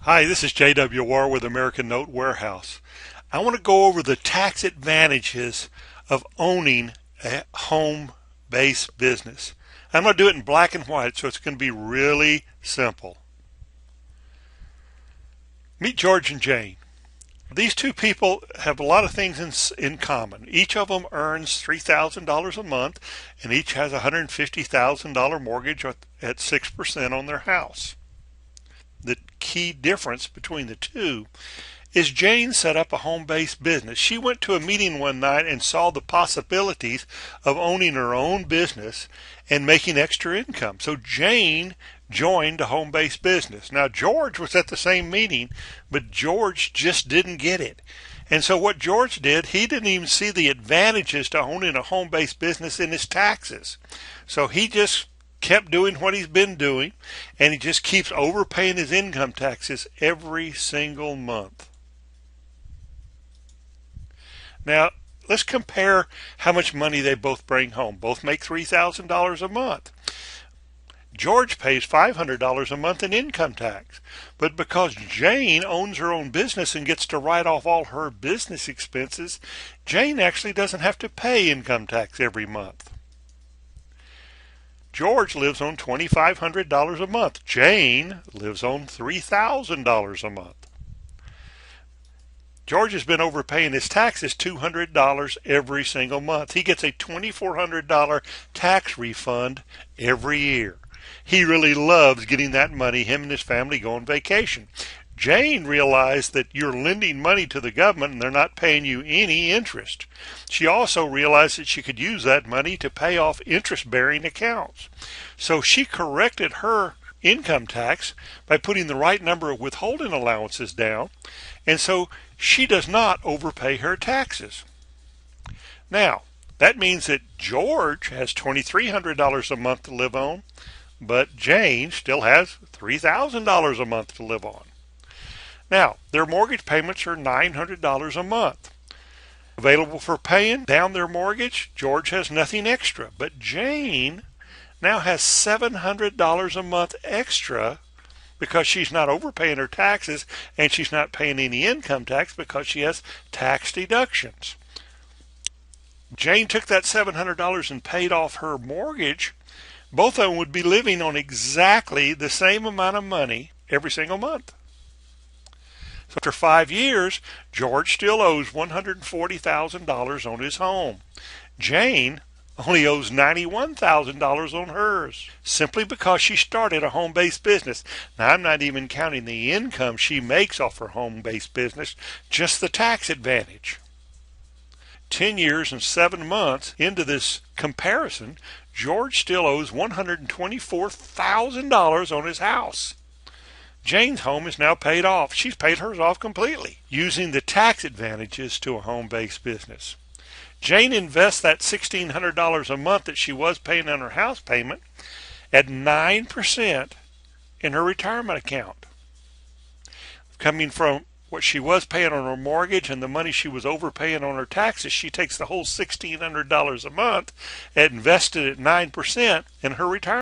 Hi, this is J.W. Warr with American Note Warehouse. I want to go over the tax advantages of owning a home-based business. I'm going to do it in black and white, so it's going to be really simple. Meet George and Jane. These two people have a lot of things in common. Each of them earns $3,000 a month, and each has a $150,000 mortgage at 6% on their house. The key difference between the two is Jane set up a home-based business. She went to a meeting one night and saw the possibilities of owning her own business and making extra income. So Jane joined a home-based business. Now George was at the same meeting, but George just didn't get it. And so what George did, he didn't even see the advantages to owning a home-based business in his taxes. So he just kept doing what he's been doing, and he just keeps overpaying his income taxes every single month. Now, let's compare how much money they both bring home. Both make $3,000 a month. George pays $500 a month in income tax, but because Jane owns her own business and gets to write off all her business expenses, Jane actually doesn't have to pay income tax every month. George lives on $2,500 a month. Jane lives on $3,000 a month. George has been overpaying his taxes $200 every single month. He gets a $2,400 tax refund every year. He really loves getting that money. Him and his family go on vacation. Jane realized that you're lending money to the government and they're not paying you any interest. She also realized that she could use that money to pay off interest-bearing accounts. So she corrected her income tax by putting the right number of withholding allowances down, and so she does not overpay her taxes. Now, that means that George has $2,300 a month to live on, but Jane still has $3,000 a month to live on. Now, their mortgage payments are $900 a month. Available for paying down their mortgage, George has nothing extra, but Jane now has $700 a month extra because she's not overpaying her taxes and she's not paying any income tax because she has tax deductions. Jane took that $700 and paid off her mortgage. Both of them would be living on exactly the same amount of money every single month. So after 5 years, George still owes $140,000 on his home. Jane only owes $91,000 on hers, simply because she started a home-based business. Now, I'm not even counting the income she makes off her home-based business, just the tax advantage. 10 years and 7 months into this comparison, George still owes $124,000 on his house. Jane's home is now paid off. She's paid hers off completely, using the tax advantages to a home-based business. Jane invests that $1,600 a month that she was paying on her house payment at 9% in her retirement account. Coming from what she was paying on her mortgage and the money she was overpaying on her taxes, she takes the whole $1,600 a month and invested at 9% in her retirement.